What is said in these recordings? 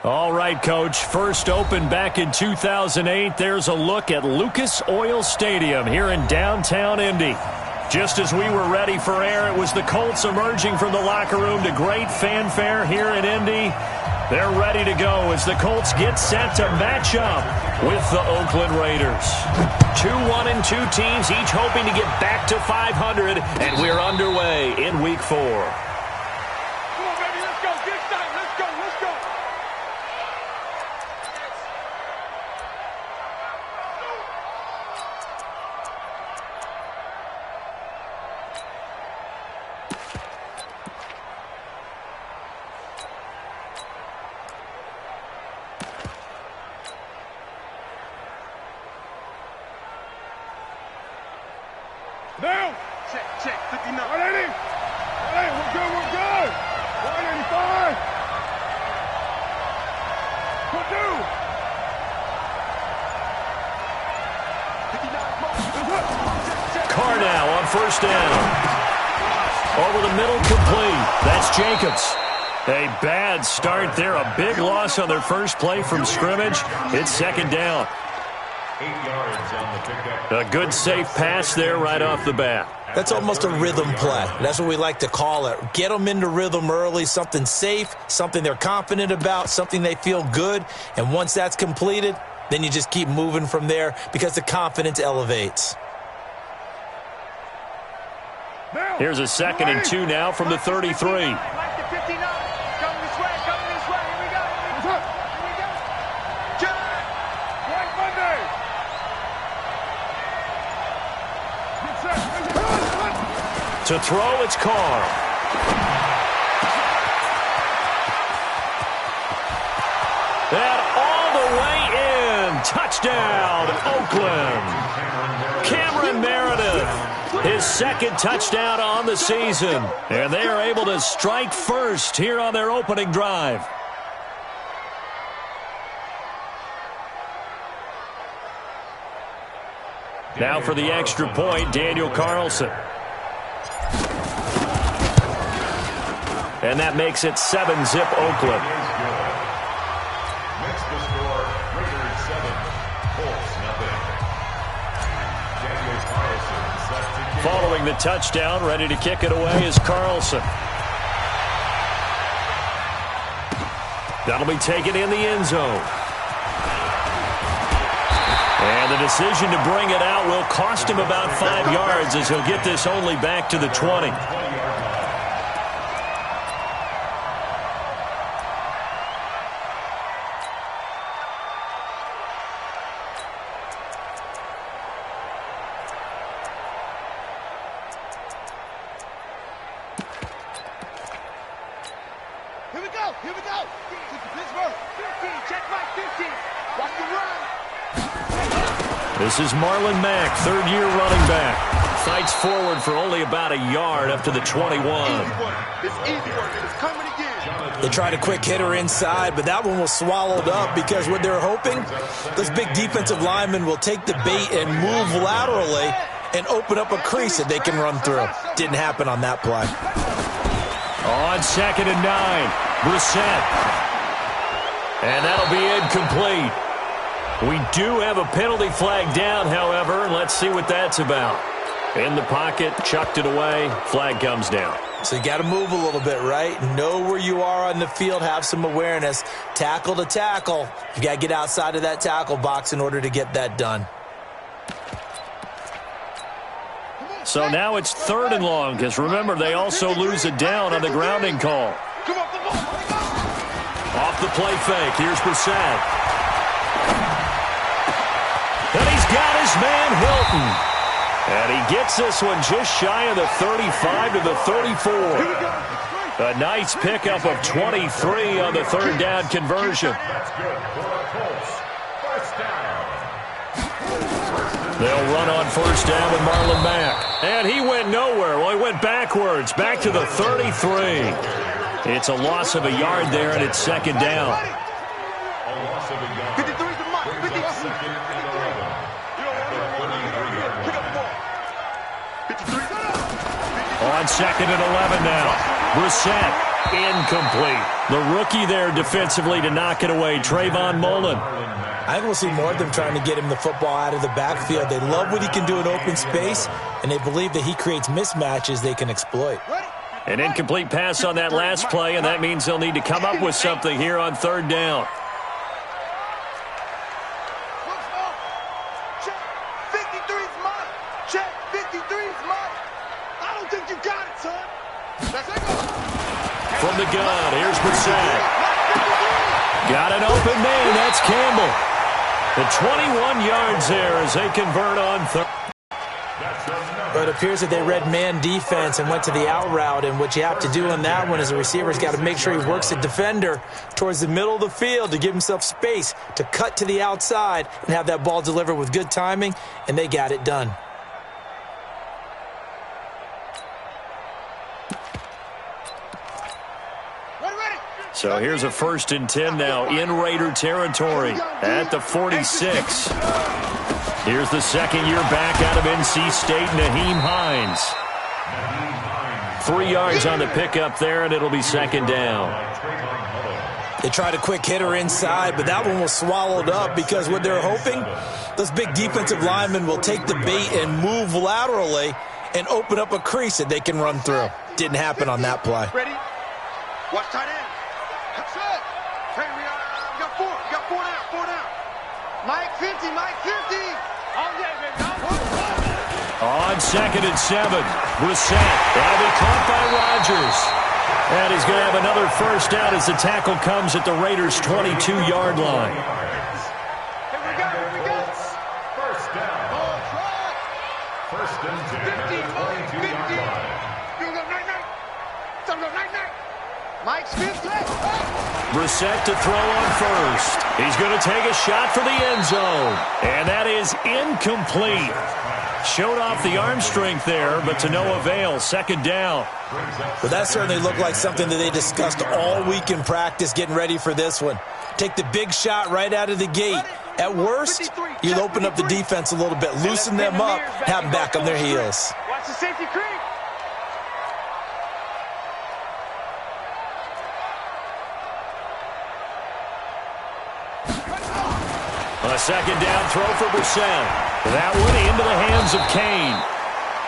All right, Coach. First opened back in 2008. There's a look at Lucas Oil Stadium here in downtown Indy. Just as we were ready for air, it was the Colts emerging from the locker room to great fanfare here in Indy. They're ready to go as the Colts get set to match up with the Oakland Raiders. 2-1-2 teams, each hoping to get back to 500, and we're underway in Week 4. Down. Check. 59. 180. Hey, we're good. 185. What do? 59. Carr now on first down. Over the middle, complete. That's Jacobs. A bad start there. A big loss on their first play from scrimmage. It's second down. 8 yards on the pickup. A good safe pass there right off the bat. That's almost a rhythm play. That's what we like to call it. Get them into rhythm early, something safe, something they're confident about, something they feel good. And once that's completed, then you just keep moving from there because the confidence elevates. Here's a 2nd and 2 now from the 33. To throw, it's Carr. And all the way in. Touchdown, Oakland. Cameron Meredith, his second touchdown on the season. And they are able to strike first here on their opening drive. Now for the extra point, Daniel Carlson. And that makes it 7-zip Oakland. Next to score, Raiders 7, Colts nothing. Daniel Carlson set to kick. Following the touchdown, ready to kick it away is Carlson. That'll be taken in the end zone. And the decision to bring it out will cost him about 5 yards as he'll get this only back to the 20. Here we go. Pittsburgh. 15. Check back 15. Watch the run. This is Marlon Mack, third-year running back. Fights forward for only about a yard up to the 21. It's easy work. It's coming again. They tried a quick hitter inside, but that one was swallowed up because what they're hoping, those big defensive linemen will take the bait and move laterally and open up a crease that they can run through. Didn't happen on that play. On 2nd and 9, Brissett. And that'll be incomplete. We do have a penalty flag down, however. Let's see what that's about. In the pocket, chucked it away, flag comes down. So you got to move a little bit, right? Know where you are on the field, have some awareness. Tackle to tackle. You got to get outside of that tackle box in order to get that done. So now it's 3rd and long, because remember, they also lose it down on the grounding call. Off the play fake, here's Brissett. And he's got his man Hilton. And he gets this one just shy of the 35 to the 34. A nice pickup of 23 on the 3rd down conversion. That's good for the Colts. First down. They'll run on first down with Marlon Mack. And he went nowhere. Well, he went backwards, back to the 33. It's a loss of a yard there, and it's 2nd down. A loss of a yard. 53's the mark. 50. 2nd and 11. On 2nd and 11 now. Brissett, incomplete. The rookie there defensively to knock it away, Trayvon Mullen. I think we'll see more of them trying to get him the football out of the backfield. They love what he can do in open space, and they believe that he creates mismatches they can exploit. An incomplete pass on that last play, and that means they'll need to come up with something here on third down. Check 53's mine. Check 53's mine. I don't think you got it, son. Let's go. From the gun, here's Brissett. Got an open man, that's Campbell. The 21 yards there as they convert on third. But it appears that they read man defense and went to the out route, and what you have to do on that one is the receiver's got to make sure he works the defender towards the middle of the field to give himself space to cut to the outside and have that ball delivered with good timing, and they got it done. So here's a 1st and 10 now in Raider territory at the 46. Here's the second-year back out of NC State, Naheem Hines. 3 yards on the pickup there, and it'll be 2nd down. They tried a quick hitter inside, but that one was swallowed up because what they're hoping, those big defensive linemen will take the bait and move laterally and open up a crease that they can run through. Didn't happen on that play. Ready? Watch tight end. That's it. Hey, we got four. We got 4 down. 4 down. Mike 50. Mike 50. All day, baby. On 2nd and 7, Brissett. That'll be caught by Rodgers. And he's going to have another first down as the tackle comes at the Raiders' 22-yard line. Here we go. Here we go. First down. Oh, try. First and 10 at the 22-yard line. You go night-night. Some go night-night. Mike's 50. Brissett to throw on first. He's going to take a shot for the end zone. And that is incomplete. Showed off the arm strength there, but to no avail. 2nd down. Well, that certainly looked like something that they discussed all week in practice getting ready for this one. Take the big shot right out of the gate. At worst, you'll open up the defense a little bit, loosen them up, have them back on their heels. Watch the safety creep. A 2nd down throw for Brissett. That one into the hands of Kane.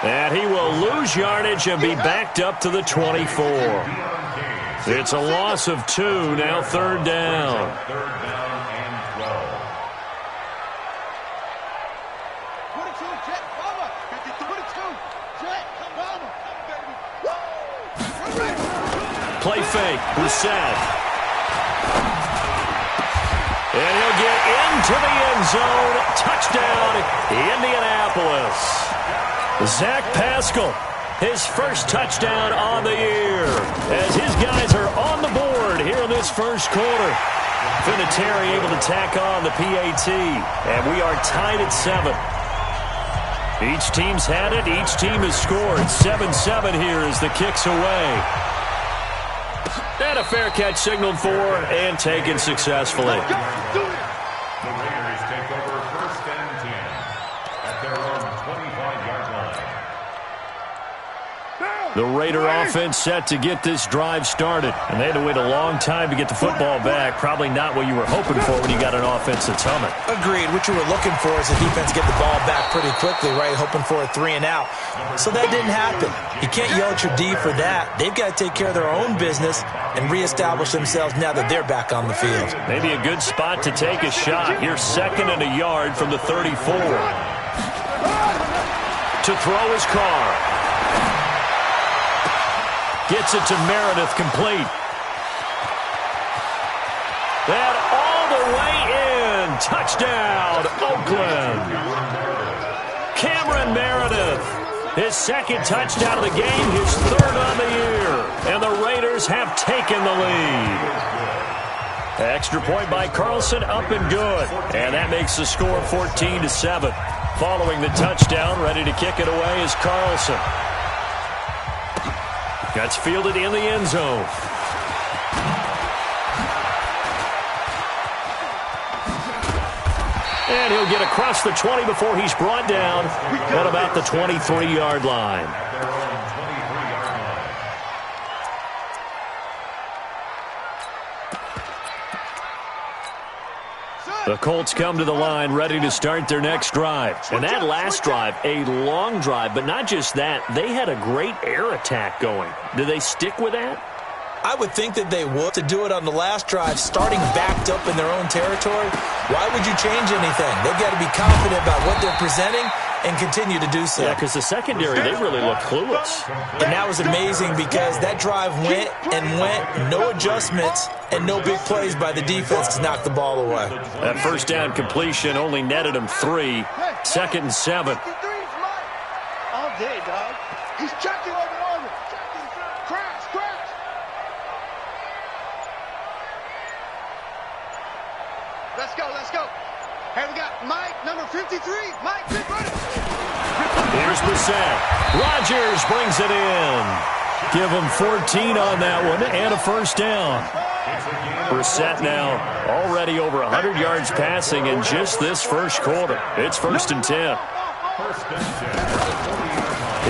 And he will lose yardage and be backed up to the 24. It's a loss of 2, now 3rd down. 3rd down and 12. 22, Jet, Bomber. 22, Jet, Bomber. Woo! Play fake, Brissett. And he'll get into the end zone. Touchdown, Indianapolis. Zach Pascal, his first touchdown on the year, as his guys are on the board here in this first quarter. Vinatieri able to tack on the PAT, and we are tied at 7. Each team's had it. Each team has scored. 7-7 here as the kick's away. And a fair catch signaled for and taken successfully. The Raiders take over 1st and 10 at their own 25-yard line. The Raider offense set to get this drive started. And they had to wait a long time to get the football back. Probably not what you were hoping for when you got an offense that's humming. Agreed. What you were looking for is the defense get the ball back pretty quickly, right? Hoping for a 3 and out. So that didn't happen. You can't yell at your D for that. They've got to take care of their own business and reestablish themselves now that they're back on the field. Maybe a good spot to take a shot. Here's 2nd and a yard from the 34. To throw his car. Gets it to Meredith, complete. That all the way in. Touchdown, Oakland. Cameron Meredith, his 2nd touchdown of the game, his 3rd on the year. And the Raiders have taken the lead. Extra point by Carlson, up and good. And that makes the score 14-7. Following the touchdown, ready to kick it away is Carlson. That's fielded in the end zone. And he'll get across the 20 before he's brought down at about the 23-yard line. The Colts come to the line ready to start their next drive. And that last drive, a long drive, but not just that. They had a great air attack going. Do they stick with that? I would think that they would. To do it on the last drive, starting backed up in their own territory, why would you change anything? They've got to be confident about what they're presenting and continue to do so. Yeah, because the secondary, they really looked clueless. And that was amazing because that drive went and went, no adjustments, and no big plays by the defense to knock the ball away. That first down completion only netted him 3. 2nd and 7. All day, dog. He's checking like an organ. Crash, crash. Let's go, let's go. Hey, we got Mike, number 53. Mike, big running. Here's Brissett. Rodgers brings it in. Give him 14 on that one and a first down. Brissett now already over 100 yards passing in just this first quarter. It's 1st and 10.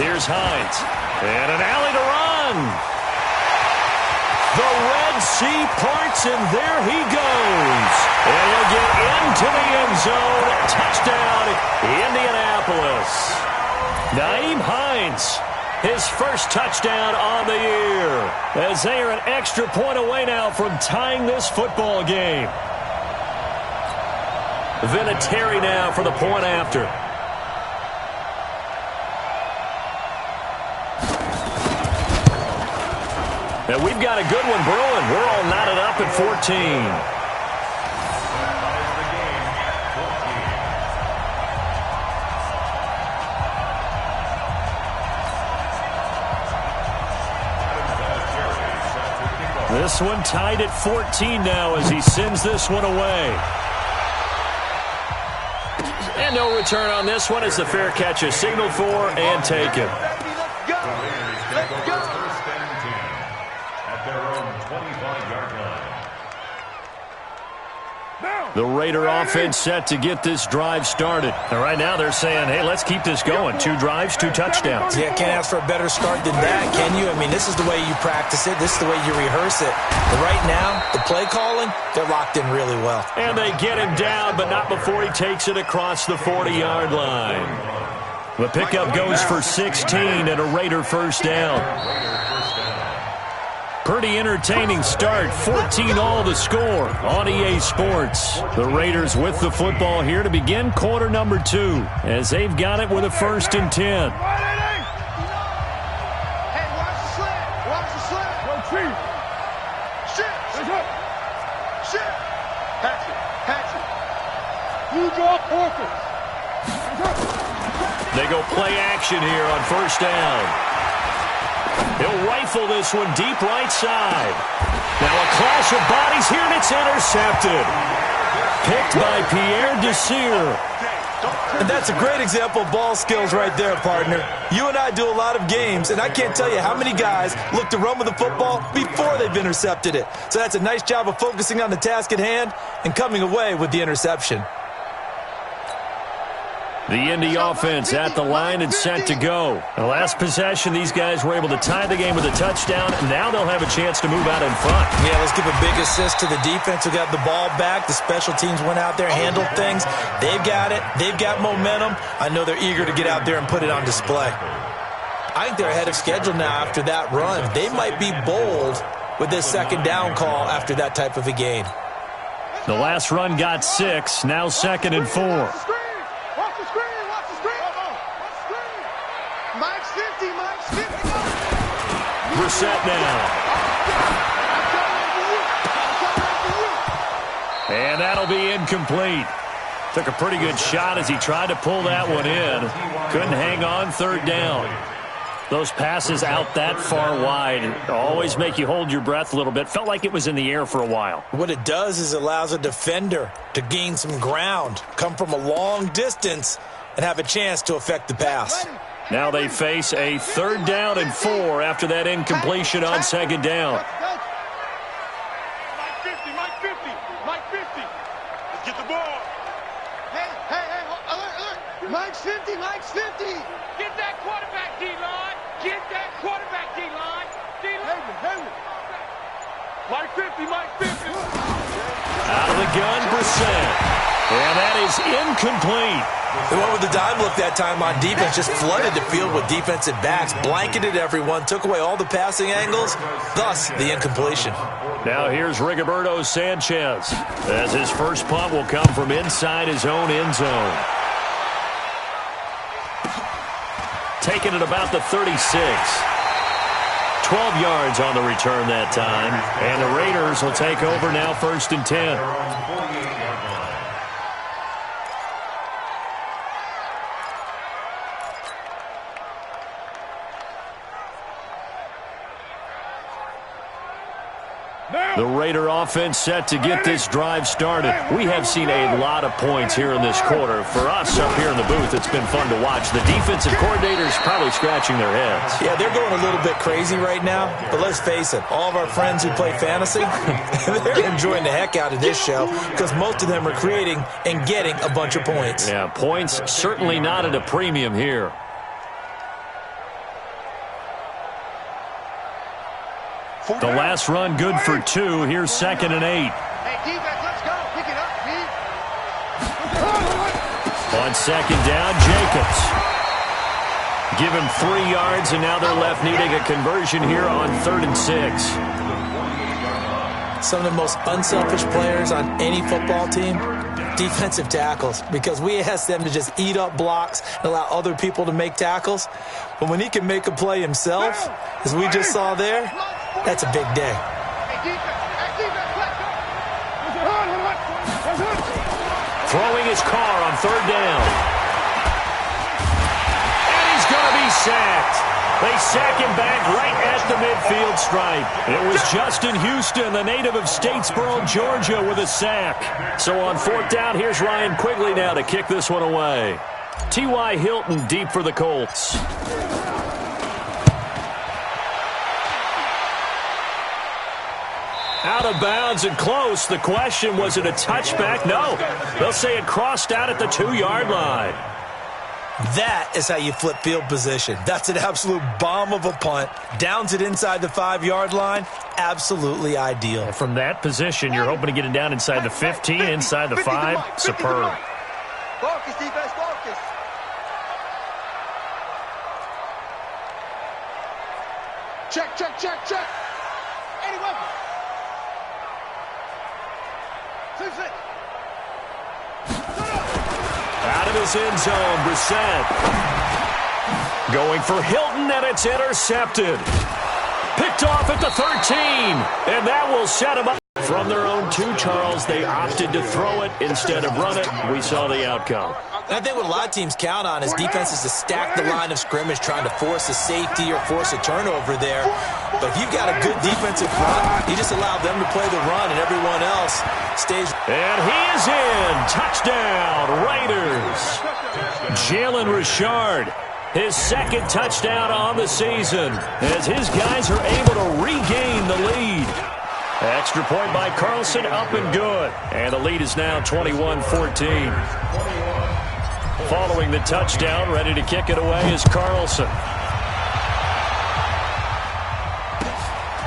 Here's Hines. And an alley to run. The Red Sea parts, and there he goes. And he'll get into the end zone. Touchdown, Indianapolis. Nyheim Hines, his first touchdown on the year, as they are an extra point away now from tying this football game. Vinatieri now for the point after. And we've got a good one brewing. We're all knotted up at 14. This one tied at 14 now as he sends this one away. And no return on this one as the fair catch is signaled for and taken. The Raider offense set to get this drive started. And right now they're saying, hey, let's keep this going. 2 drives, 2 touchdowns. Yeah, can't ask for a better start than that, can you? I mean, this is the way you practice it. This is the way you rehearse it. But right now, the play calling, they're locked in really well. And they get him down, but not before he takes it across the 40-yard line. The pickup goes for 16 and a Raider first down. Pretty entertaining start. 14-all the score on EA Sports. The Raiders with the football here to begin quarter number 2 as they've got it with a 1st and 10. Hey, watch the slant. Watch the slant. Go, Chief. Shit. Shit. Patch it. You draw focus. They go play action here on 1st down. He'll rifle this one deep right side. Now a clash of bodies here, and it's intercepted. Picked by Pierre Desir. And that's a great example of ball skills right there, partner. You and I do a lot of games, and I can't tell you how many guys look to run with the football before they've intercepted it. So that's a nice job of focusing on the task at hand and coming away with the interception. The Indy offense at the line and set to go. The last possession, these guys were able to tie the game with a touchdown. Now they'll have a chance to move out in front. Yeah, let's give a big assist to the defense who got the ball back. The special teams went out there, handled things. They've got it. They've got momentum. I know they're eager to get out there and put it on display. I think they're ahead of schedule now after that run. They might be bold with this 2nd down call after that type of a game. The last run got 6. Now 2nd and 4. Brissett now. And that'll be incomplete. Took a pretty good shot as he tried to pull that one in. Couldn't hang on 3rd down. Those passes out that far wide always make you hold your breath a little bit. Felt like it was in the air for a while. What it does is it allows a defender to gain some ground, come from a long distance, and have a chance to affect the pass. Now they face a 3rd down and 4 after that incompletion on 2nd down. Mike 50, Mike 50, Mike 50. Let's get the ball. Hey, alert. Mike's 50, Mike's 50. Get that quarterback, D-line. Get that quarterback, D-line. D-line. Mike 50, Mike 50. Out of the gun, Brissett. And that is incomplete. They went with the dime look that time on defense, just flooded the field with defensive backs, blanketed everyone, took away all the passing angles, thus the incompletion. Now here's Rigoberto Sanchez, as his first punt will come from inside his own end zone. Taking it about the 36. 12 yards on the return that time. And the Raiders will take over now, 1st and 10. The Raider offense set to get this drive started. We have seen a lot of points here in this quarter. For us up here in the booth, it's been fun to watch. The defensive coordinators probably scratching their heads. Yeah, they're going a little bit crazy right now. But let's face it, all of our friends who play fantasy, they're enjoying the heck out of this show because most of them are creating and getting a bunch of points. Yeah, points certainly not at a premium here. The last run good for 2. Here's 2nd and 8. Hey, defense, let's go. Pick it up, Pete. On 2nd down, Jacobs. Give him 3 yards, and now they're left needing a conversion here on 3rd and 6. Some of the most unselfish players on any football team, defensive tackles, because we ask them to just eat up blocks and allow other people to make tackles. But when he can make a play himself, as we just saw there, that's a big day. Throwing his car on 3rd down. And he's going to be sacked. They sack him back right at the midfield stripe. It was Justin Houston, the native of Statesboro, Georgia, with a sack. So on 4th down, here's Ryan Quigley now to kick this one away. T.Y. Hilton deep for the Colts. Out of bounds and close. The question, was it a touchback? No. They'll say it crossed out at the 2-yard line. That is how you flip field position. That's an absolute bomb of a punt. Downs it inside the 5-yard line. Absolutely ideal. From that position, you're hoping to get it down inside the 15, inside the 5. Superb. Focus, defense, focus. Check, check, check, check. 81. Out of his end zone, Brissett. Going for Hilton, and it's intercepted. Picked off at the 13, and that will set him up. From their own 2, Charles, they opted to throw it instead of run it. We saw the outcome. And I think what a lot of teams count on is defenses to stack the line of scrimmage, trying to force a safety or force a turnover there. But if you've got a good defensive front, you just allow them to play the run, and everyone else stays. And he is in. Touchdown, Raiders. Jalen Richard, his 2nd touchdown on the season, as his guys are able to regain the lead. Extra point by Carlson, up and good. And the lead is now 21-14. Following the touchdown, ready to kick it away is Carlson.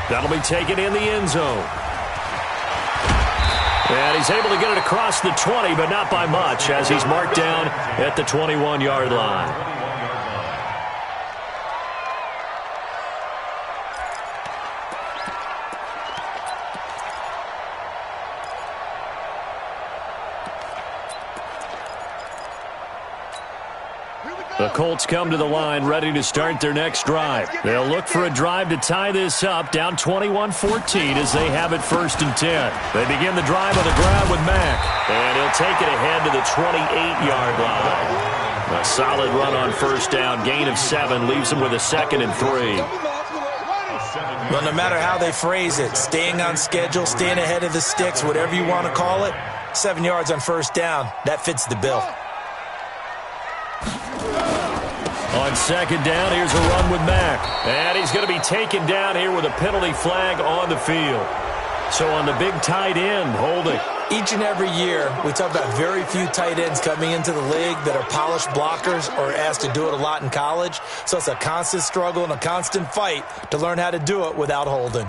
That'll be taken in the end zone. And he's able to get it across the 20, but not by much, as he's marked down at the 21-yard line. The Colts come to the line ready to start their next drive. They'll look for a drive to tie this up, down 21-14 as they have it 1st and 10. They begin the drive on the ground with Mack, and he'll take it ahead to the 28-yard line. A solid run on 1st down, gain of 7, leaves them with a 2nd and 3. Well, no matter how they phrase it, staying on schedule, staying ahead of the sticks, whatever you want to call it, 7 yards on 1st down, that fits the bill. On 2nd down, here's a run with Mack. And he's going to be taken down here with a penalty flag on the field. So on the big tight end, holding. Each and every year, we talk about very few tight ends coming into the league that are polished blockers or asked to do it a lot in college. So it's a constant struggle and a constant fight to learn how to do it without holding.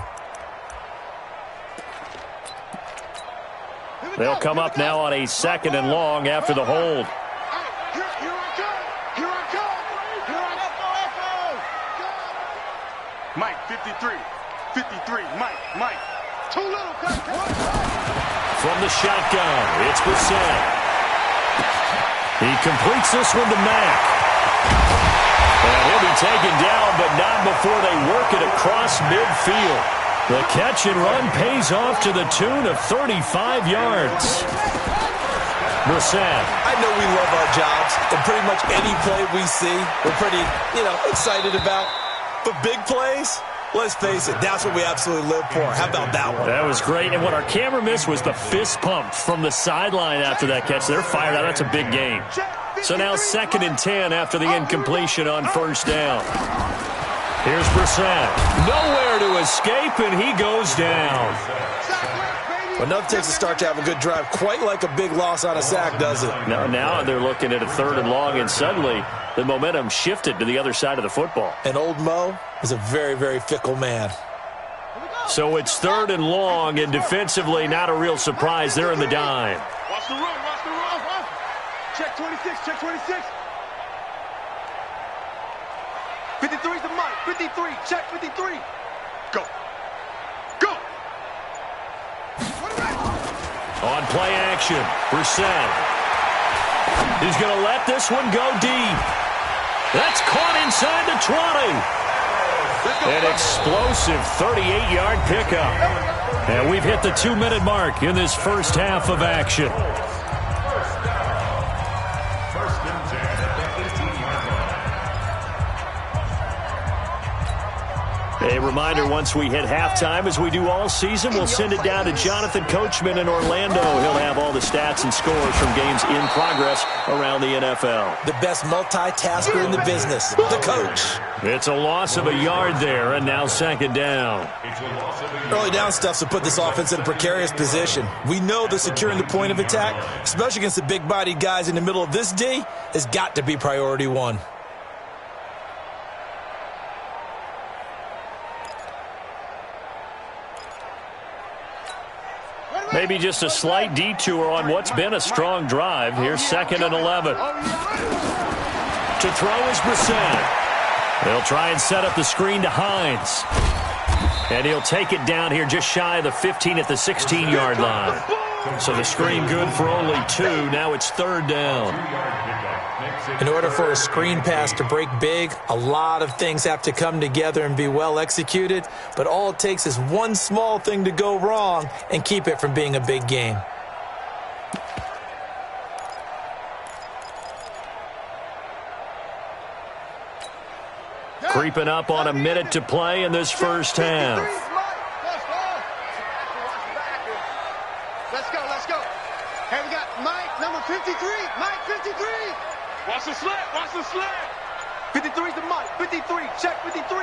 They'll come up now on a 2nd and long after the hold. Here I come. Here I come. Here I come. Mike, 53. 53. Mike. Too little. From the shotgun, it's Brissett. He completes this one to Mack. And he'll be taken down, but not before they work it across midfield. The catch and run pays off to the tune of 35 yards. Brissett. I know we love our jobs, and pretty much any play we see, we're pretty, excited about. But big plays, let's face it, that's what we absolutely live for. How about that one? That was great, and what our camera missed was the fist pump from the sideline after that catch. They're fired out. That's a big game. So now 2nd and 10 after the incompletion on 1st down. Here's Brissett. Nowhere to escape, and he goes down. But nothing takes a start to have a good drive, quite like a big loss on a sack, does it? Now they're looking at a 3rd and long, and suddenly the momentum shifted to the other side of the football. And old Mo is a very, very fickle man. So it's 3rd and long, and defensively not a real surprise. They're in the dime. Watch the run. Check 26. 53's the Mike. 53. Check 53. Go. On play action, Brissett. He's going to let this one go deep. That's caught inside the 20. An explosive 38-yard pickup. And we've hit the 2-minute mark in this first half of action. A reminder, once we hit halftime, as we do all season, we'll send it down to Jonathan Coachman in Orlando. He'll have all the stats and scores from games in progress around the NFL. The best multitasker in the business, the coach. It's a loss of a yard there, and now 2nd down. Early down stuff to put this offense in a precarious position. We know that securing the point of attack, especially against the big-bodied guys in the middle of this D, has got to be priority one. Maybe just a slight detour on what's been a strong drive. Here's 2nd and 11. To throw is Brissett. They'll try and set up the screen to Hines. And he'll take it down here just shy of the 15 at the 16-yard line. So the screen good for only 2. Now it's 3rd down. In order for a screen pass to break big, a lot of things have to come together and be well executed. But all it takes is one small thing to go wrong and keep it from being a big game. Creeping up on a minute to play in this first half. Let's go. Hey, we got Mike, number 53. Mike, 53. Watch the slant. 53's the Mike. 53. Check 53.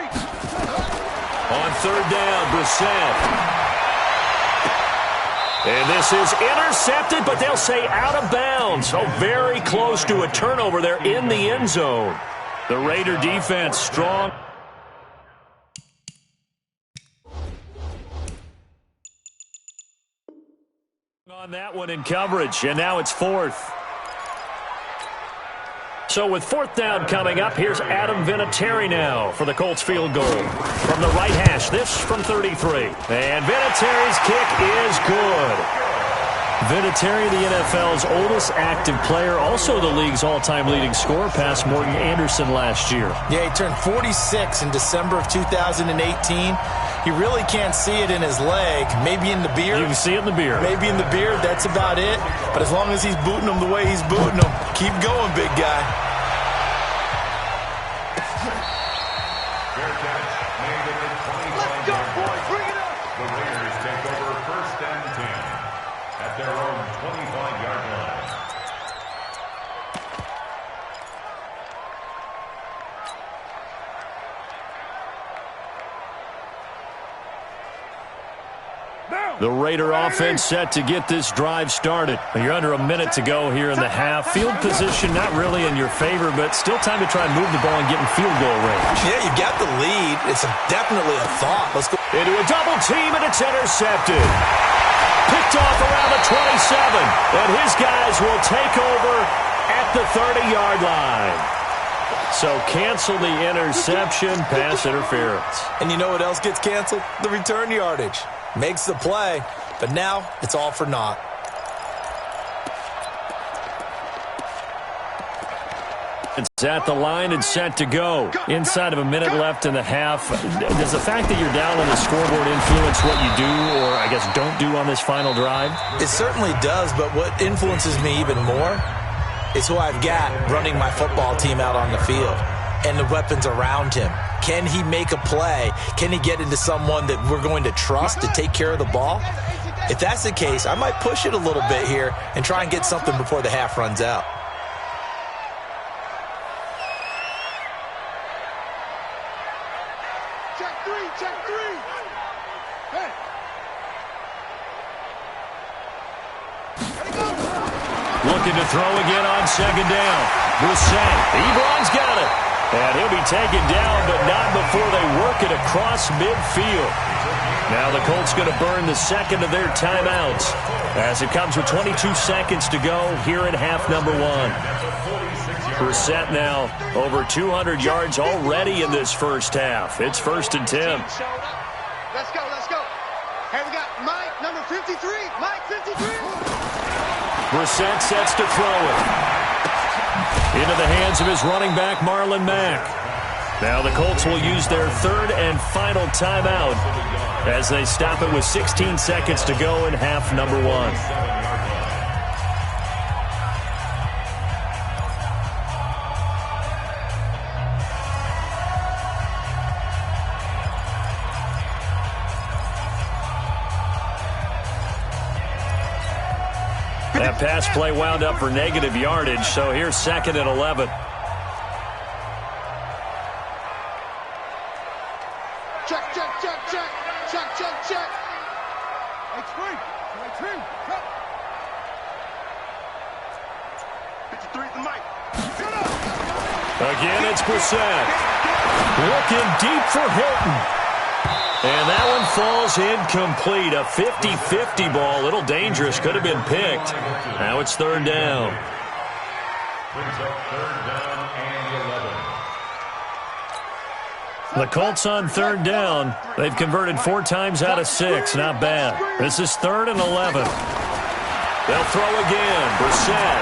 On 3rd down, Brissett. And this is intercepted, but they'll say out of bounds. So very close to a turnover there in the end zone. The Raider defense strong. On that one in coverage, and now it's 4th. So with 4th down coming up, here's Adam Vinatieri now for the Colts field goal. From the right hash, this from 33. And Vinatieri's kick is good. Vinatieri, the NFL's oldest active player, also the league's all-time leading scorer, past Morgan Anderson last year. Yeah, he turned 46 in December of 2018. He really can't see it in his leg, maybe in the beard. You can see it in the beard. Maybe in the beard, that's about it. But as long as he's booting him the way he's booting him, keep going, big guy. Let's go, boys. Bring it up. The Raiders take over 1st and 10 at their own 25-yard line. The Raider offense set to get this drive started. You're under a minute to go here in the half. Field position not really in your favor, but still time to try and move the ball and get in field goal range. Yeah, you got the lead. It's definitely a thought. Let's go. Into a double team, and it's intercepted. Picked off around the 27. And his guys will take over at the 30-yard line. So cancel the interception, pass interference. And you know what else gets canceled? The return yardage. Makes the play, but now it's all for naught. It's at the line and set to go. Inside of a minute left in the half. Does the fact that you're down on the scoreboard influence what you do or, I guess, don't do on this final drive? It certainly does, but what influences me even more is who I've got running my football team out on the field and the weapons around him. Can he make a play? Can he get into someone that we're going to trust to take care of the ball? If that's the case, I might push it a little bit here and try and get something before the half runs out. Check three. Hey. Looking to throw again on second down. Brissett. Ebron's got it. And he'll be taken down, but not before they work it across midfield. Now the Colts going to burn the second of their timeouts as it comes with 22 seconds to go here in half number one. Brissett now over 200 yards already in this first half. It's 1st and 10. Let's go. Hey, we got Mike, number 53. Mike, 53. Brissett sets to throw it. Into the hands of his running back, Marlon Mack. Now the Colts will use their third and final timeout as they stop it with 16 seconds to go in half number one. That pass play wound up for negative yardage, so here's 2nd and 11. Check. X3. 53 the Mike. Again, it's Brissett. Looking deep for Hilton. And that one falls incomplete. A 50-50 ball. A little dangerous. Could have been picked. Now it's 3rd down. Brings up 3rd down and 11. The Colts on 3rd down. They've converted 4 times out of 6. Not bad. This is 3rd and 11. They'll throw again. Brissett.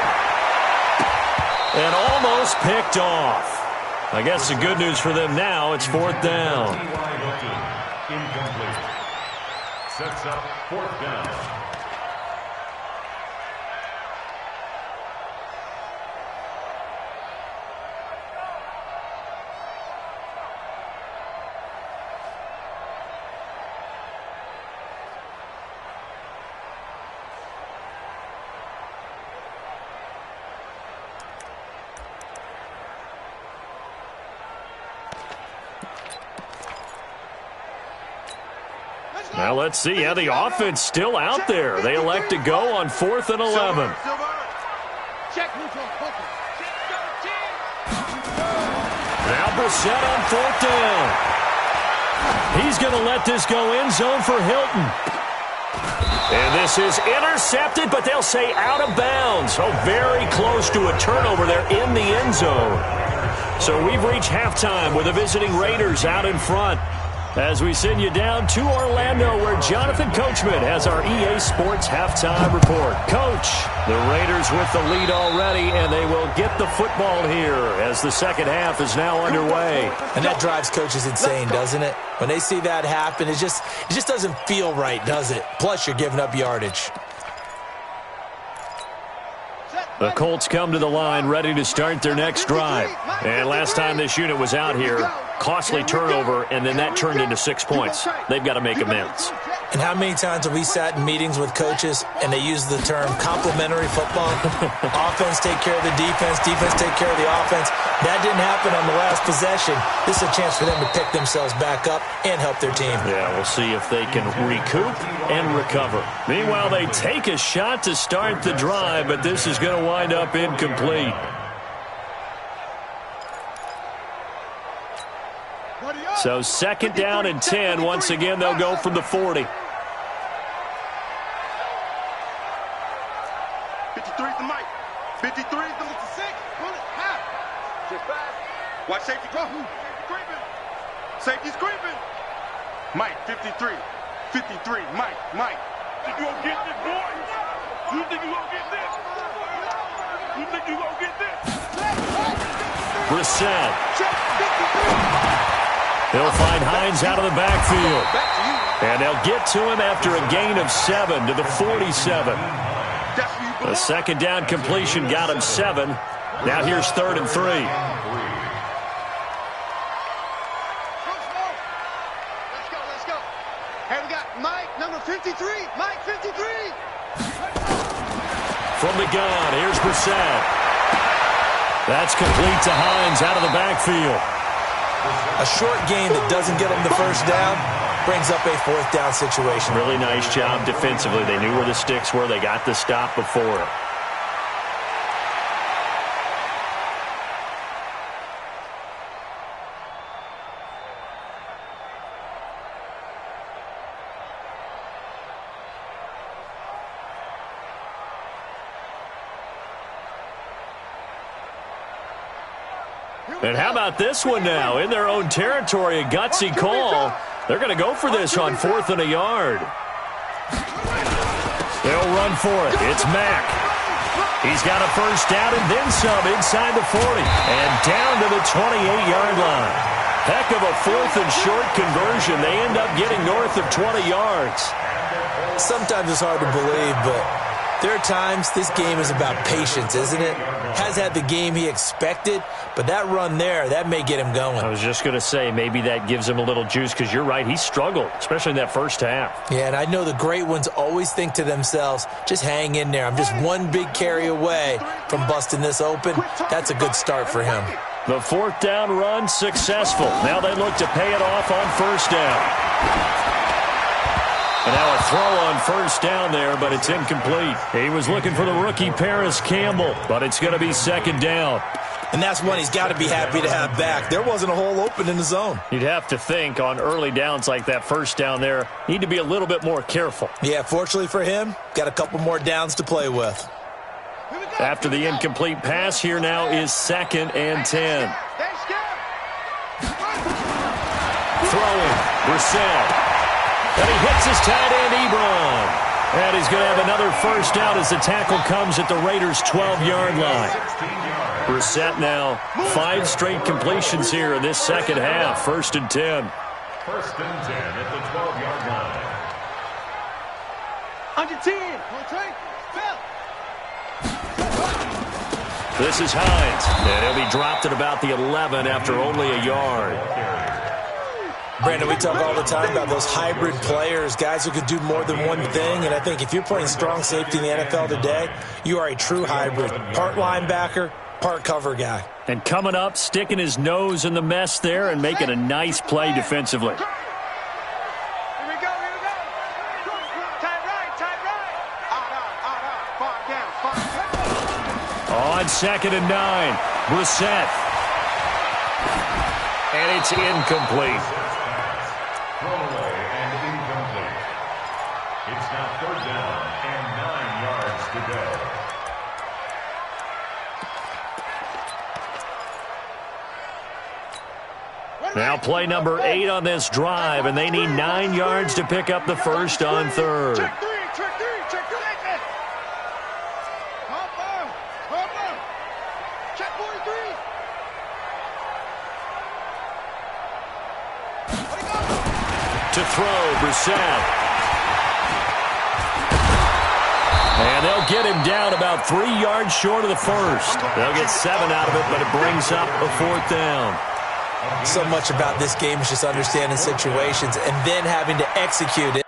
And almost picked off. I guess the good news for them now, it's 4th down. Incomplete. Sets up 4th down. Now let's see how the offense still out there. They elect to go on 4th and 11. Now Brissett on 4th down. He's going to let this go end zone for Hilton. And this is intercepted, but they'll say out of bounds. Oh, very close to a turnover there in the end zone. So we've reached halftime with the visiting Raiders out in front. As we send you down to Orlando, where Jonathan Coachman has our EA Sports halftime report. Coach, the Raiders with the lead already, and they will get the football here as the second half is now underway. And that drives coaches insane, doesn't it? When they see that happen, it just doesn't feel right, does it? Plus, you're giving up yardage. The Colts come to the line ready to start their next drive. And last time this unit was out here, costly turnover, and then that turned into 6 points. They've got to make amends. And how many times have we sat in meetings with coaches and they use the term complementary football? Offense take care of the defense, defense take care of the offense. That didn't happen on the last possession. This is a chance for them to pick themselves back up and help their team. Yeah, we'll see if they can recoup and recover. Meanwhile, they take a shot to start the drive, but this is going to wind up incomplete. So 2nd down and 10. Once again, they'll go from the 40. Watch safety. Creeping. Safety's creeping. Mike, 53. 53. Mike. Think you gonna get this, boy? You think you gonna get this? You think you gonna get this? Brissett. He'll find Hines out of the backfield. And they'll get to him after a gain of 7 to the 47. The second down completion got him 7. Now here's 3rd and 3. Let's go. Hey, we got Mike, number 53. Mike, 53. From the gun, here's Brissett. That's complete to Hines out of the backfield. A short gain that doesn't get them the first down brings up a 4th down situation. Really nice job defensively. They knew where the sticks were. They got the stop before it. And how about this one now? In their own territory, a gutsy call. They're going to go for this on 4th and a yard. They'll run for it. It's Mack. He's got a first down and then some inside the 40. And down to the 28-yard line. Heck of a 4th and short conversion. They end up getting north of 20 yards. Sometimes it's hard to believe, but there are times this game is about patience, isn't it? Has had the game he expected, but that run there, that may get him going. I was just going to say, maybe that gives him a little juice, because you're right, he struggled, especially in that first half. Yeah, and I know the great ones always think to themselves, just hang in there. I'm just one big carry away from busting this open. That's a good start for him. The 4th down run successful. Now they look to pay it off on first down. And now a throw on first down there, but it's incomplete. He was looking for the rookie Paris Campbell, but it's going to be 2nd down. And that's one he's got to be happy to have back. There wasn't a hole open in the zone. You'd have to think on early downs like that first down there, need to be a little bit more careful. Yeah, fortunately for him, got a couple more downs to play with. After the incomplete pass, here now is 2nd and 10. Throwing, Brissett. And he hits his tight end, Ebron. And he's going to have another first down as the tackle comes at the Raiders' 12-yard line. Brissett now 5 straight completions here in this second half. 1st and 10. 1st and 10 at the 12-yard line. Under 10. This is Hines. And he'll be dropped at about the 11 after only a yard. Brandon, we talk all the time about those hybrid players, guys who could do more than one thing. And I think if you're playing strong safety in the NFL today, you are a true hybrid. Part linebacker, part cover guy. And coming up, sticking his nose in the mess there and making a nice play defensively. Here we go. Tight right. Out. 5 down. On 2nd and 9, Brissett. And it's incomplete. Thrown away and incomplete. It's now 3rd down and 9 yards to go. Now play number 8 on this drive, and they need 9 yards to pick up the first on 3rd. Check 3. Check 43. To throw, Brissett. And they'll get him down about 3 yards short of the first. They'll get 7 out of it, but it brings up a 4th down. So much about this game is just understanding situations and then having to execute it.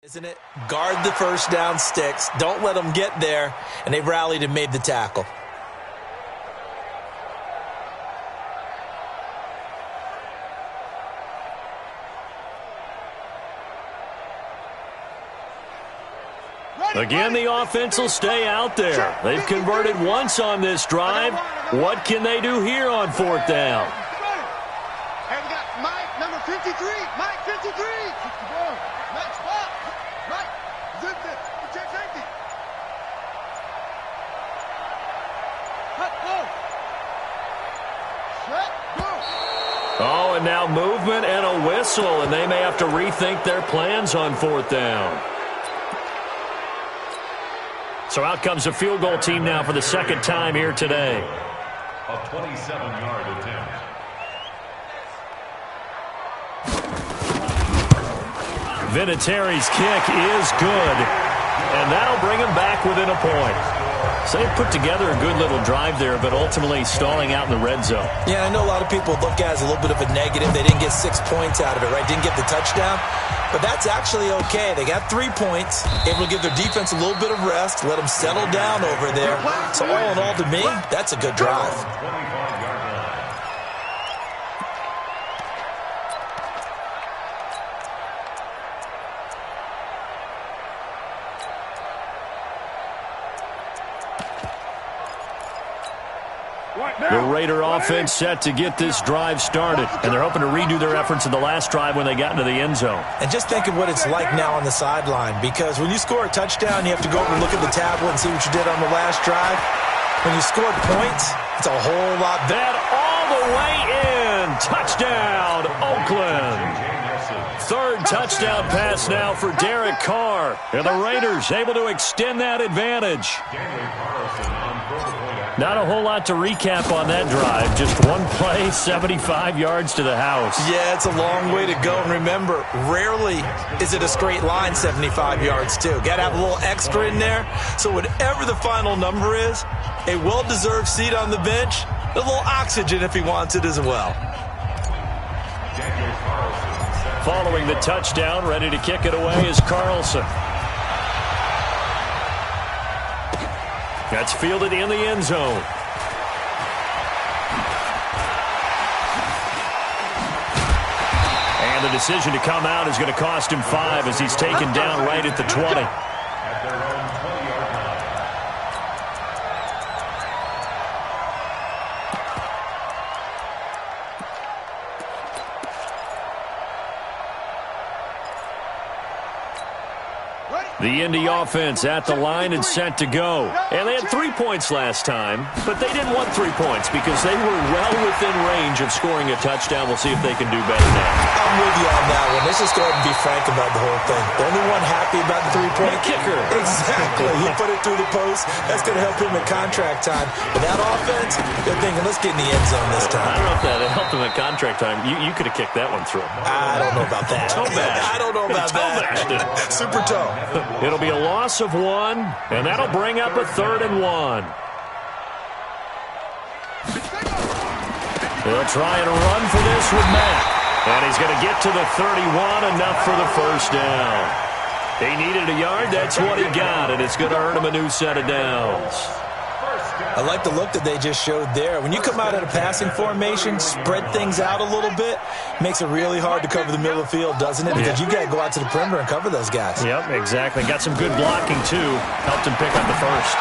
Isn't it? Guard the first down sticks. Don't let them get there. And they rallied and made the tackle. Again, the offense will stay out there. They've converted once on this drive. What can they do here on fourth down? Hey, we got Mike, number 53. Mike, 53. Mike, spot. Mike, zip it. Check safety. Go. Set, go. Oh, and now movement and a whistle, and they may have to rethink their plans on fourth down. So out comes a field goal team now for the second time here today. A 27-yard attempt. Vinatieri's kick is good, and that'll bring him back within a point. So they put together a good little drive there, but ultimately stalling out in the red zone. Yeah, I know a lot of people look at it as a little bit of a negative. They didn't get 6 points out of it, right? Didn't get the touchdown. But that's actually okay. They got 3 points, able to give their defense a little bit of rest, let them settle down over there. So all in all, to me, that's a good drive. 25-yard line. The Raider offense set to get this drive started, and they're hoping to redo their efforts in the last drive when they got into the end zone. And just think of what it's like now on the sideline, because when you score a touchdown, you have to go over and look at the tablet and see what you did on the last drive. When you scored points, it's a whole lot better. That all the way in. Touchdown, Oakland. Third touchdown pass now for Derek Carr. And the Raiders able to extend that advantage. Not a whole lot to recap on that drive. Just one play, 75 yards to the house. Yeah, it's a long way to go. And remember, rarely is it a straight line 75 yards, too. Got to have a little extra in there. So whatever the final number is, a well-deserved seat on the bench, a little oxygen if he wants it as well. Following the touchdown, ready to kick it away is Carlson. That's fielded in the end zone. And the decision to come out is going to cost him 5 as he's taken down right at the 20. At their own 20-yard line. The Indy offense at the line and set to go. And they had 3 points last time, but they didn't want 3 points because they were well within range of scoring a touchdown. We'll see if they can do better now. I'm with you on that one. Let's just go ahead and be frank about the whole thing. The only one happy about the 3-point kicker. Exactly. He put it through the post. That's going to help him in contract time. But that offense, they're thinking, let's get in the end zone this time. I don't know if that helped him in contract time. You could have kicked that one through. I don't know about that. I don't know about that. Super toe. It'll be a loss of 1, and that'll bring up a 3rd and 1. They'll try and run for this with Mack. And he's going to get to the 31, enough for the first down. He needed a yard, that's what he got, and it's going to earn him a new set of downs. I like the look that they just showed there. When you come out of a passing formation, spread things out a little bit, makes it really hard to cover the middle of the field, doesn't it? Because you got to go out to the perimeter and cover those guys. Yep, exactly. Got some good blocking, too. Helped him pick up the first.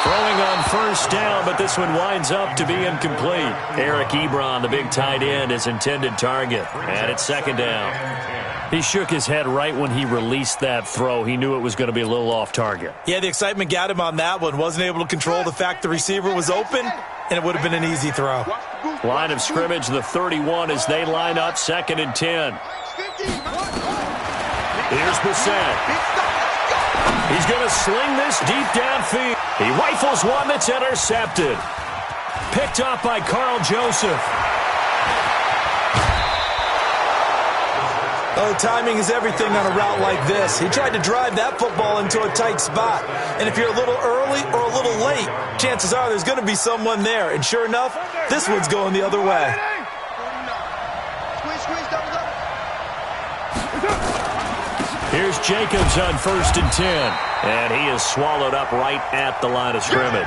Throwing on first down, but this one winds up to be incomplete. Eric Ebron, the big tight end, his intended target. And it's second down. He shook his head right when he released that throw. He knew it was going to be a little off target. Yeah, the excitement got him on that one. Wasn't able to control the fact the receiver was open, and it would have been an easy throw. Line of scrimmage, the 31 as they line up, 2nd and 10. Here's Bissett. He's going to sling this deep downfield. He rifles one that's intercepted. Picked up by Carl Joseph. Oh, timing is everything on a route like this. He tried to drive that football into a tight spot. And if you're a little early or a little late, chances are there's going to be someone there. And sure enough, this one's going the other way. Here's Jacobs on 1st and 10. And he is swallowed up right at the line of scrimmage.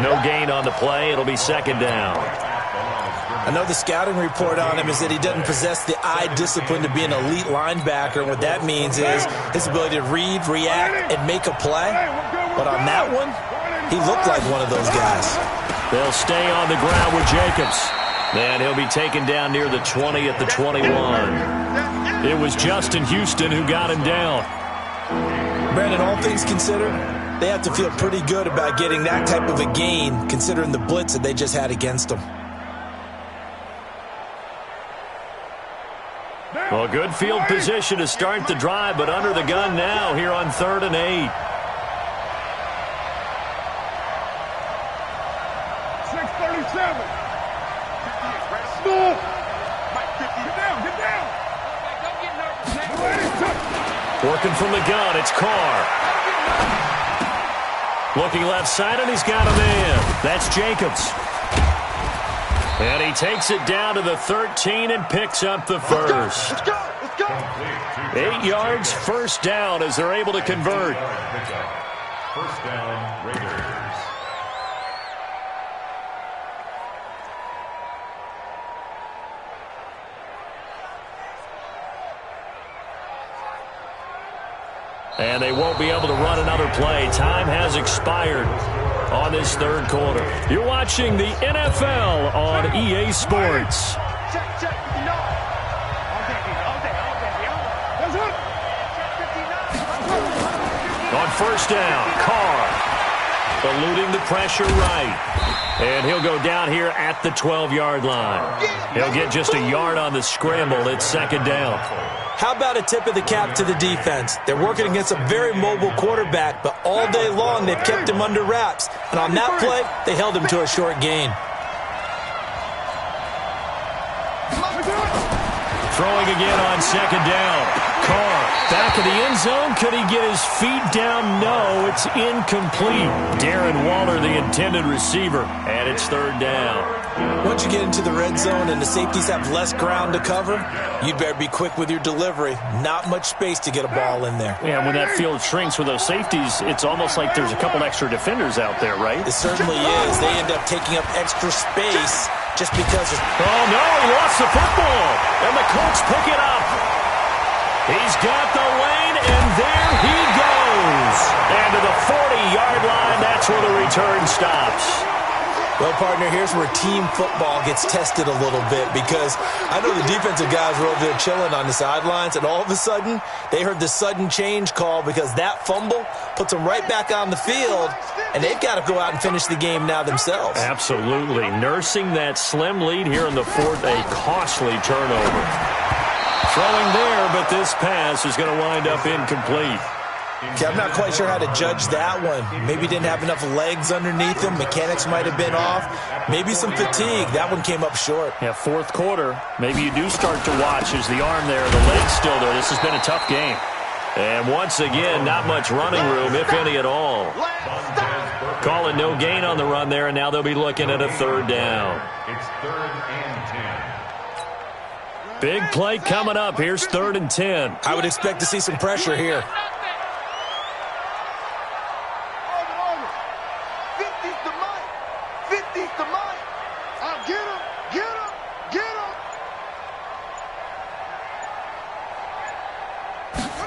No gain on the play. It'll be 2nd down. I know the scouting report on him is that he doesn't possess the eye discipline to be an elite linebacker. And what that means is his ability to read, react, and make a play. But on that one, he looked like one of those guys. They'll stay on the ground with Jacobs. And he'll be taken down near the 20 at the 21. It was Justin Houston who got him down. Brandon, all things considered, they have to feel pretty good about getting that type of a gain, considering the blitz that they just had against them. Well, good field position to start the drive, but under the gun now here on 3rd and 8. 637. Small. Get down. Working from the gun, it's Carr. Looking left side, and he's got a man. That's Jacobs. And he takes it down to the 13 and picks up the first. Let's go. 8 yards, 1st down as they're able to convert. 1st down, Raiders. And they won't be able to run another play. Time has expired on this 3rd quarter. You're watching the NFL on EA Sports. Check. On 1st down, Carr eluding the pressure right. And he'll go down here at the 12-yard line. He'll get just a yard on the scramble. It's 2nd down. How about a tip of the cap to the defense? They're working against a very mobile quarterback, but all day long they've kept him under wraps. And on that play, they held him to a short gain. Throwing again on 2nd down. Carr back of the end zone. Could he get his feet down? No, it's incomplete. Darren Waller, the intended receiver, and it's 3rd down. Once you get into the red zone and the safeties have less ground to cover, you'd better be quick with your delivery. Not much space to get a ball in there. Yeah, when that field shrinks with those safeties, it's almost like there's a couple extra defenders out there, right? It certainly is. They end up taking up extra space just because of... Oh, no, he lost the football. And the Colts pick it up. He's got the lane, and there he goes. And to the 40-yard line, that's where the return stops. Well, partner, here's where team football gets tested a little bit, because I know the defensive guys were over there chilling on the sidelines, and all of a sudden, they heard the sudden change call because that fumble puts them right back on the field, and they've got to go out and finish the game now themselves. Absolutely. Nursing that slim lead here in the 4th, a costly turnover. Throwing there, but this pass is going to wind up incomplete. Okay, I'm not quite sure how to judge that one. Maybe didn't have enough legs underneath him. Mechanics might have been off. Maybe some fatigue. That one came up short. Yeah, 4th quarter. Maybe you do start to watch as the arm there, the leg's still there. This has been a tough game. And once again, not much running room, if any at all. Calling no gain on the run there, and now they'll be looking at a 3rd down. It's 3rd and 10. Big play coming up. Here's 3rd and 10. I would expect to see some pressure here. 50's the mic. 50's the mic. Get him.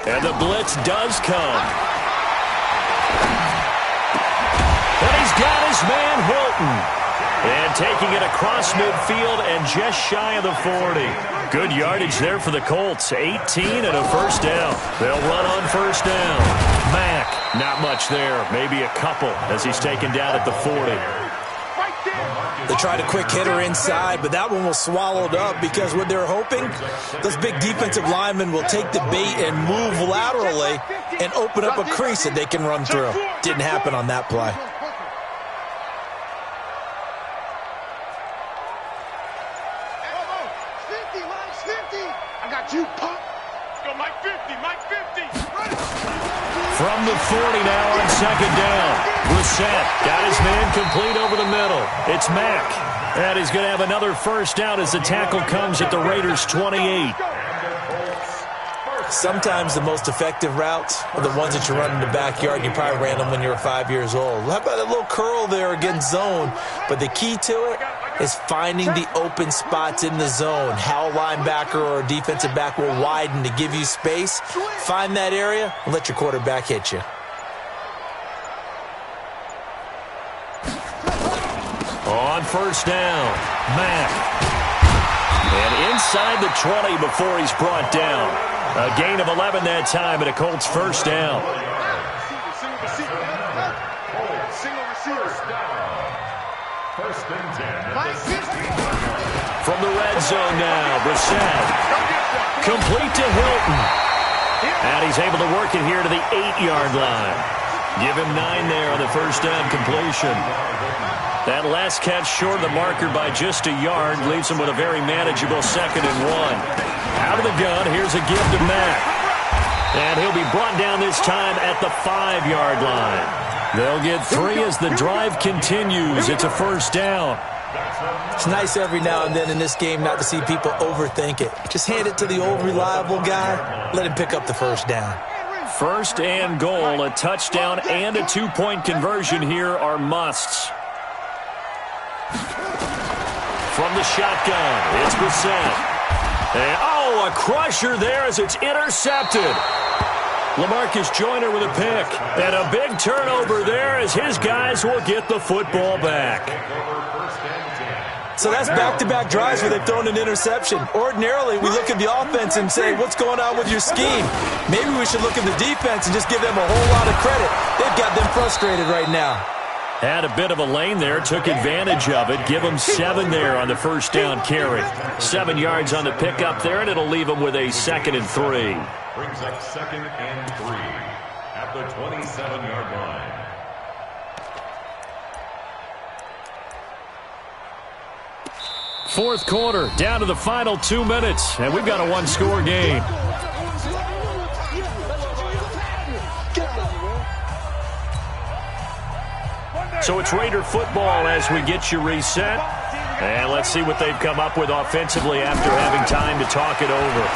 And the blitz does come. And he's got his man Hilton. And taking it across midfield and just shy of the 40. Good yardage there for the Colts. 18 and a 1st down. They'll run on 1st down. Mack, not much there. Maybe a couple as he's taken down at the 40. They tried a quick hitter inside, but that one was swallowed up because what they're hoping, those big defensive linemen will take the bait and move laterally and open up a crease that they can run through. Didn't happen on that play. I got you, punk. Let's go, Mike 50. From the 40 now on 2nd down. Brissett got his man complete over the middle. It's Mack. And he's going to have another 1st down as the tackle comes at the Raiders' 28. Sometimes the most effective routes are the ones that you run in the backyard. You probably ran them when you were 5 years old. How about a little curl there against zone? But the key to it is finding the open spots in the zone. How a linebacker or a defensive back will widen to give you space. Find that area and let your quarterback hit you. On first down, Mack. And inside the 20 before he's brought down. A gain of 11 that time and a Colts first down. First and 10. From the red zone now, Brissett. Complete to Hilton. And he's able to work it here to the 8-yard line. Give him 9 there on the first down completion. That last catch short of the marker by just a yard leaves him with a very manageable 2nd and 1. Out of the gun, here's a give to Mack. And he'll be brought down this time at the 5-yard line. They'll get 3 as the drive continues. It's a first down. It's nice every now and then in this game not to see people overthink it. Just hand it to the old reliable guy. Let him pick up the first down. First and goal, a touchdown and a 2-point conversion here are musts. From the shotgun, it's Brissett. And, a crusher there as it's intercepted. LaMarcus Joyner with a pick. And a big turnover there as his guys will get the football back. So that's back-to-back drives where they've thrown an interception. Ordinarily, we look at the offense and say, what's going on with your scheme? Maybe we should look at the defense and just give them a whole lot of credit. They've got them frustrated right now. Had a bit of a lane there, took advantage of it. Give them 7 there on the first down carry. 7 yards on the pickup there, and it'll leave them with a 2nd and 3. Brings up 2nd and 3 at the 27-yard line. Fourth quarter, down to the final 2 minutes, and we've got a 1-score game. So it's Raider football as we get you reset. And let's see what they've come up with offensively after having time to talk it over.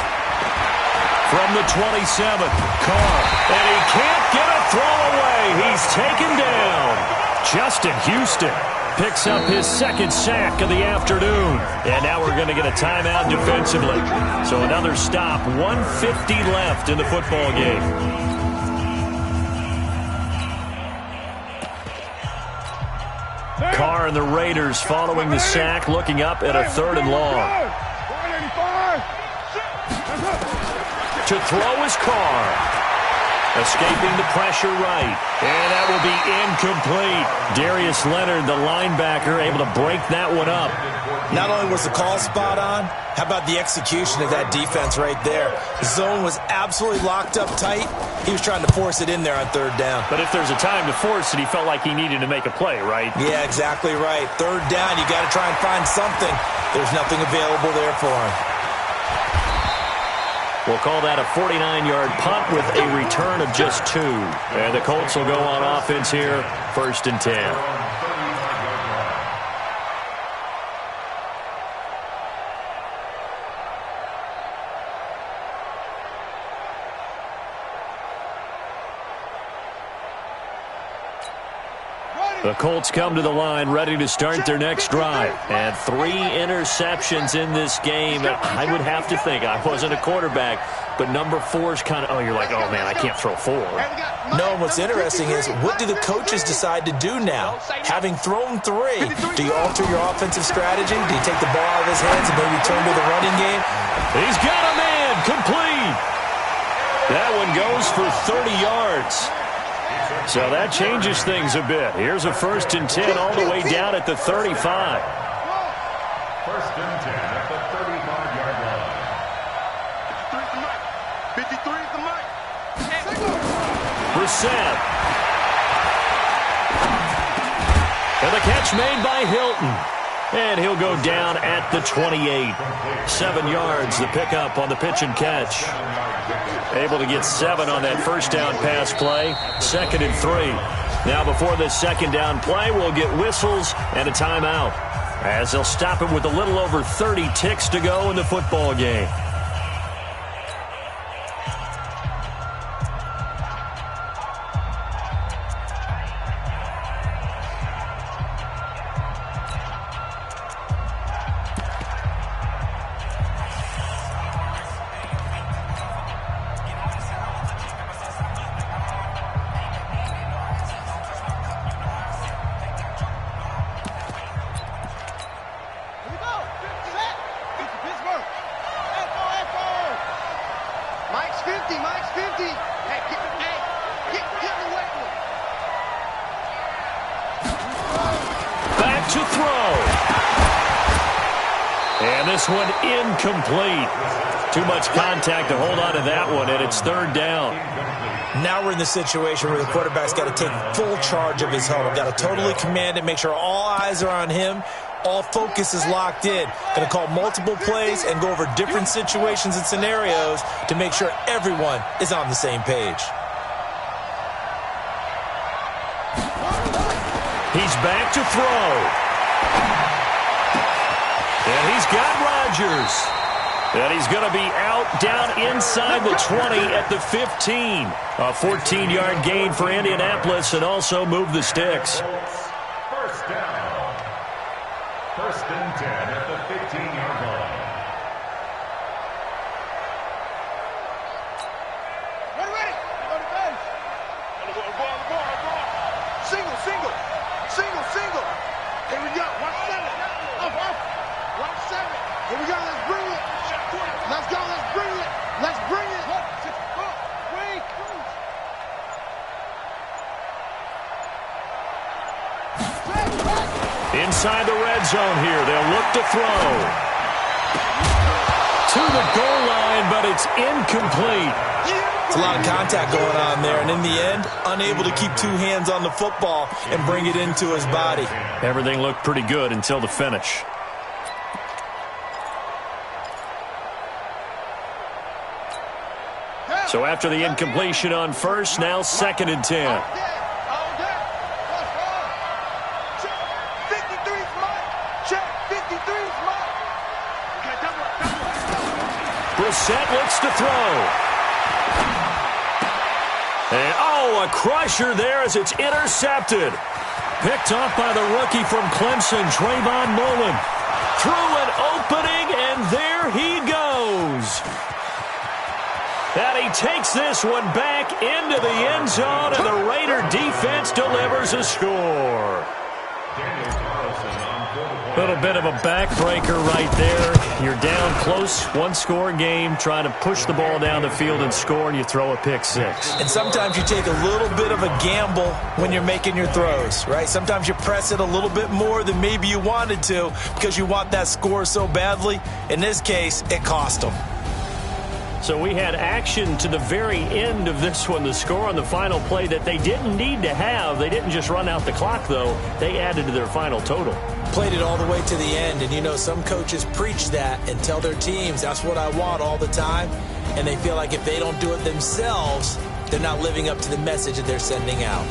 From the 27, Carr. And he can't get a throw away. He's taken down. Justin Houston picks up his 2nd sack of the afternoon. And now we're going to get a timeout defensively. So another stop, 1:50 left in the football game. Carr and the Raiders following the sack, looking up at a 3rd and long. To throw is Carr. Escaping the pressure right. And that will be incomplete. Darius Leonard, the linebacker, able to break that one up. Not only was the call spot on, how about the execution of that defense right there? The zone was absolutely locked up tight. He was trying to force it in there on 3rd down. But if there's a time to force it, he felt like he needed to make a play, right? Yeah, exactly right. 3rd down, you got to try and find something. There's nothing available there for him. We'll call that a 49-yard punt with a return of just 2. And the Colts will go on offense here, 1st and 10. The Colts come to the line ready to start their next drive. And 3 interceptions in this game. I would have to think, I wasn't a quarterback, but number 4 is kind of, you're like, oh, man, I can't throw 4. No, what's interesting is, what do the coaches decide to do now? Having thrown 3, do you alter your offensive strategy? Do you take the ball out of his hands and maybe turn to the running game? He's got a man, complete. That one goes for 30 yards. So that changes things a bit. Here's a 1st and 10 all the way down at the 35. 1st and 10 at the 35-yard line. 53 is the mic. Brissett. And the catch made by Hilton. And he'll go down at the 28. 7 yards, the pickup on the pitch and catch. Able to get 7 on that first down pass play. 2nd and 3. Now before this 2nd down play, we'll get whistles and a timeout, as they'll stop it with a little over 30 ticks to go in the football game. Mike, 50. Hey, get the weight one. Back to throw. And this one incomplete. Too much contact to hold on to that one, and it's third down. Now we're in the situation where the quarterback's got to take full charge of his huddle. Got to totally command it, make sure all eyes are on him. All focus is locked in. Going to call multiple plays and go over different situations and scenarios to make sure everyone is on the same page. He's back to throw. And he's got Rodgers. And he's going to be out down inside the 20 at the 15. A 14-yard gain for Indianapolis and also move the sticks. First down. First and 10 at the 15-yard line. Ready. Go to base. Single. Here we go. Watch 7. Watch 7. Here we go. Let's bring it. Let's go. Let's bring it. Wait. Inside the red zone here. They'll look to throw. To the goal line, but it's incomplete. It's a lot of contact going on there, and in the end, unable to keep two hands on the football and bring it into his body. Everything looked pretty good until the finish. So after the incompletion on first, now second and 10. Brissett looks to throw. And, a crusher there as it's intercepted. Picked off by the rookie from Clemson, Trayvon Mullen. Through an opening, and there he goes. And he takes this one back into the end zone, and the Raider defense delivers a score. A little bit of a backbreaker right there. You're down close, one-score game, trying to push the ball down the field and score, and you throw a pick six. And sometimes you take a little bit of a gamble when you're making your throws, right? Sometimes you press it a little bit more than maybe you wanted to because you want that score so badly. In this case, it cost them. So we had action to the very end of this one, the score on the final play that they didn't need to have. They didn't just run out the clock, though. They added to their final total. Played it all the way to the end, and you know some coaches preach that and tell their teams, that's what I want all the time, and they feel like if they don't do it themselves, they're not living up to the message that they're sending out.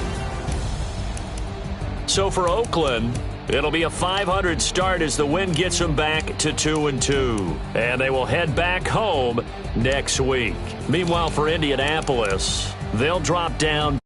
So for Oakland, it'll be a .500 start as the win gets them back to 2-2. And they will head back home next week. Meanwhile, for Indianapolis, they'll drop down